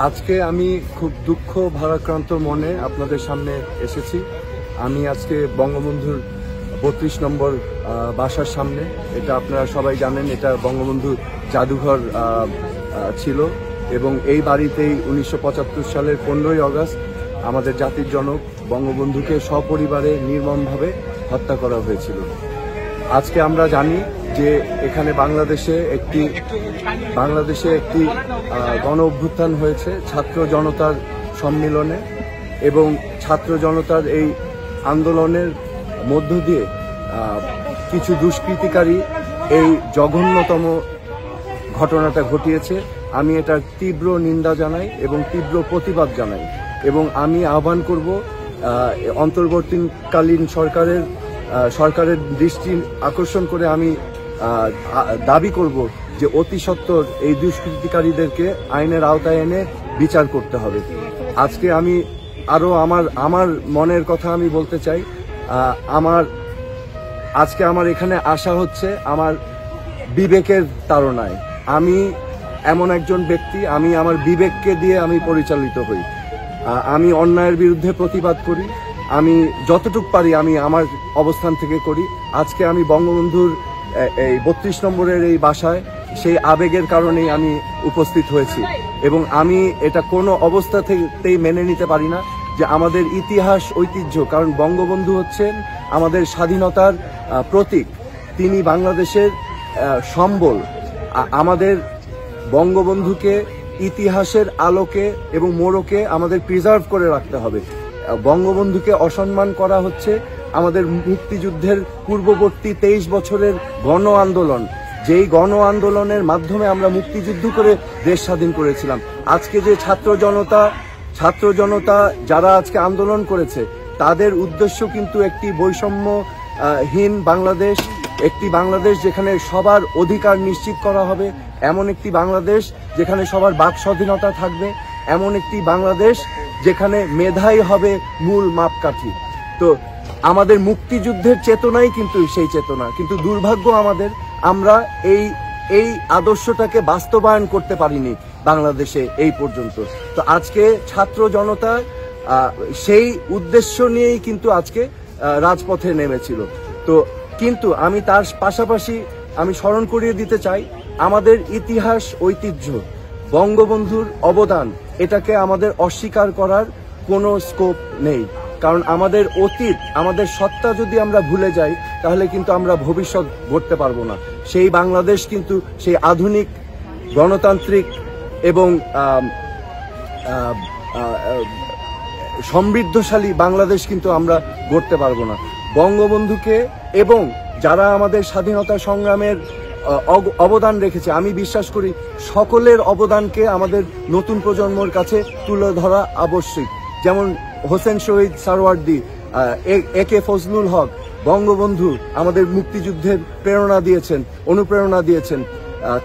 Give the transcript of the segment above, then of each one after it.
আজকে আমি খুব দুঃখ ভারাক্রান্ত মনে আপনাদের সামনে এসেছি। আমি আজকে বঙ্গবন্ধুর ৩২ নম্বর বাসার সামনে, এটা আপনারা সবাই জানেন, এটা বঙ্গবন্ধু জাদুঘর ছিল এবং এই বাড়িতেই ১৯৭৫ সালের ১৫ই আগস্ট আমাদের জাতির জনক বঙ্গবন্ধুকে সপরিবারে নির্মমভাবে হত্যা করা হয়েছিল। আজকে আমরা জানি যে এখানে বাংলাদেশে একটি গণ অভ্যুত্থান হয়েছে ছাত্র জনতার সম্মিলনে, এবং ছাত্র জনতার এই আন্দোলনের মধ্য দিয়ে কিছু দুষ্কৃতিকারী এই জঘন্যতম ঘটনাটা ঘটিয়েছে। আমি এটার তীব্র নিন্দা জানাই এবং তীব্র প্রতিবাদ জানাই, এবং আমি আহ্বান করব অন্তর্বর্তীকালীন সরকারের দৃষ্টি আকর্ষণ করে আমি দাবি করব যে অতি সত্বর এই দুষ্কৃতিকারীদেরকে আইনের আওতায় এনে বিচার করতে হবে। আজকে আমি আরো আমার মনের কথা আমি বলতে চাই। আজকে আমার এখানে আসা হচ্ছে আমার বিবেকের তাড়নায়। আমি এমন একজন ব্যক্তি, আমি আমার বিবেককে দিয়ে আমি পরিচালিত হই। আমি অন্যায়ের বিরুদ্ধে প্রতিবাদ করি, আমি যতটুকু পারি আমি আমার অবস্থান থেকে করি। আজকে আমি বঙ্গবন্ধুর এই ৩২ নম্বরের এই বাসায় সেই আবেগের কারণেই আমি উপস্থিত হয়েছি, এবং আমি এটা কোনো অবস্থাতেই মেনে নিতে পারি না যে আমাদের ইতিহাস ঐতিহ্য, কারণ বঙ্গবন্ধু হচ্ছেন আমাদের স্বাধীনতার প্রতীক, তিনি বাংলাদেশের সম্বল। আমাদের বঙ্গবন্ধুকে ইতিহাসের আলোকে এবং মোড়কে আমাদের প্রিজার্ভ করে রাখতে হবে। বঙ্গবন্ধুকে অসম্মান করা হচ্ছে আমাদের মুক্তিযুদ্ধের পূর্ববর্তী 23 বছরের গণ আন্দোলন, যেই গণ আন্দোলনের মাধ্যমে আমরা মুক্তিযুদ্ধ করে দেশ স্বাধীন করেছিলাম। আজকে যে ছাত্র জনতা যারা আজকে আন্দোলন করেছে, তাদের উদ্দেশ্য কিন্তু একটি বৈষম্যহীন বাংলাদেশ, একটি বাংলাদেশ যেখানে সবার অধিকার নিশ্চিত করা হবে, এমন একটি বাংলাদেশ যেখানে সবার বাক স্বাধীনতা থাকবে, এমন একটি বাংলাদেশ যেখানে মেধাই হবে মূল মাপকাঠি। তো আমাদের মুক্তিযুদ্ধের চেতনাই কিন্তু সেই চেতনা, কিন্তু দুর্ভাগ্য আমরা এই আদর্শটাকে বাস্তবায়ন করতে পারিনি বাংলাদেশে এই পর্যন্ত। তো আজকে ছাত্র জনতা সেই উদ্দেশ্য নিয়েই কিন্তু আজকে রাজপথে নেমেছিল। তো কিন্তু আমি তার পাশাপাশি আমি স্মরণ করিয়ে দিতে চাই আমাদের ইতিহাস ঐতিহ্য, বঙ্গবন্ধুর অবদান, এটাকে আমাদের অস্বীকার করার কোনো স্কোপ নেই। কারণ আমাদের অতীত, আমাদের সত্তা যদি আমরা ভুলে যাই, তাহলে কিন্তু আমরা ভবিষ্যৎ গড়তে পারবো না। সেই বাংলাদেশ কিন্তু সেই আধুনিক গণতান্ত্রিক এবং সমৃদ্ধশালী বাংলাদেশ কিন্তু আমরা গড়তে পারবো না। বঙ্গবন্ধুকে এবং যারা আমাদের স্বাধীনতা সংগ্রামের অবদান রেখেছে, আমি বিশ্বাস করি সকলের অবদানকে আমাদের নতুন প্রজন্মের কাছে তুলে ধরা আবশ্যক। যেমন হোসেন শহীদ সারওয়ার্দী, একে ফজলুল হক, বঙ্গবন্ধু আমাদের মুক্তিযুদ্ধের প্রেরণা দিয়েছেন, অনুপ্রেরণা দিয়েছেন,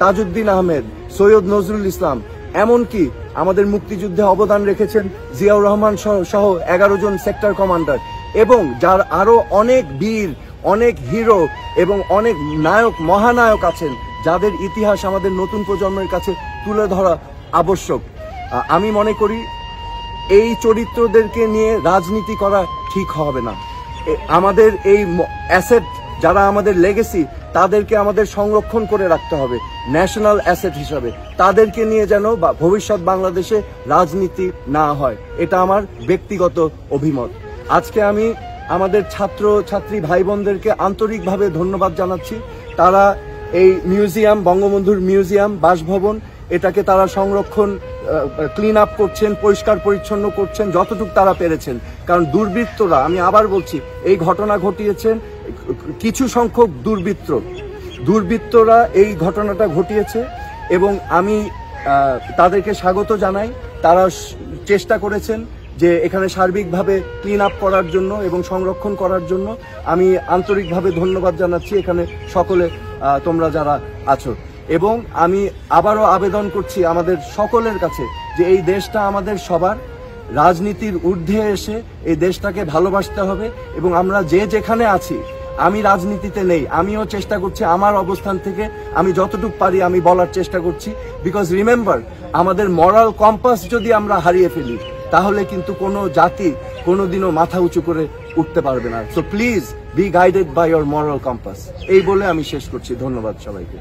তাজউদ্দিন আহমেদ, সৈয়দ নজরুল ইসলাম, এমনকি আমাদের মুক্তিযুদ্ধে অবদান রেখেছেন জিয়াউর রহমান সহ 11 জন সেক্টর কমান্ডার, এবং যার আরো অনেক বীর, অনেক হিরো এবং অনেক নায়ক, মহানায়ক আছেন, যাদের ইতিহাস আমাদের নতুন প্রজন্মের কাছে তুলে ধরা আবশ্যক। আমি মনে করি এই চরিত্রদেরকে নিয়ে রাজনীতি করা ঠিক হবে না। আমাদের এই অ্যাসেট যারা আমাদের লেগেসি, তাদেরকে আমাদের সংরক্ষণ করে রাখতে হবে ন্যাশনাল অ্যাসেট হিসাবে। তাদেরকে নিয়ে যেন ভবিষ্যৎ বাংলাদেশে রাজনীতি না হয়, এটা আমার ব্যক্তিগত অভিমত। আজকে আমি আমাদের ছাত্রী ভাই বোনদেরকে আন্তরিকভাবে ধন্যবাদ জানাচ্ছি। তারা এই মিউজিয়াম, বঙ্গবন্ধুর মিউজিয়াম, বাসভবন, এটাকে তারা সংরক্ষণ, ক্লিন আপ করছেন, পরিষ্কার পরিচ্ছন্ন করছেন যতটুকু তারা পেরেছেন। কারণ দুর্বৃত্তরা, আমি আবার বলছি, এই ঘটনা ঘটিয়েছেন কিছু সংখ্যক দুর্বৃত্তরা এই ঘটনাটা ঘটিয়েছে, এবং আমি তাদেরকে স্বাগত জানাই। তারা চেষ্টা করেছেন যে এখানে সার্বিকভাবে ক্লিন আপ করার জন্য এবং সংরক্ষণ করার জন্য। আমি আন্তরিকভাবে ধন্যবাদ জানাচ্ছি এখানে সকলে তোমরা যারা আছো, এবং আমি আবারও আবেদন করছি আমাদের সকলের কাছে যে এই দেশটা আমাদের সবার, রাজনীতির ঊর্ধ্বে এসে এই দেশটাকে ভালোবাসতে হবে, এবং আমরা যে যেখানে আছি আমি রাজনীতিতে নেই, আমিও চেষ্টা করছি আমার অবস্থান থেকে আমি যতটুকু পারি আমি বলার চেষ্টা করছি। বিকজ রিমেম্বার, আমাদের মরাল কম্পাস যদি আমরা হারিয়ে ফেলি তাহলে কিন্তু কোনো জাতি কোনোদিনও মাথা উঁচু করে উঠতে পারবে না। So please be guided by your moral compass. এই বলে আমি শেষ করছি। ধন্যবাদ সবাইকে।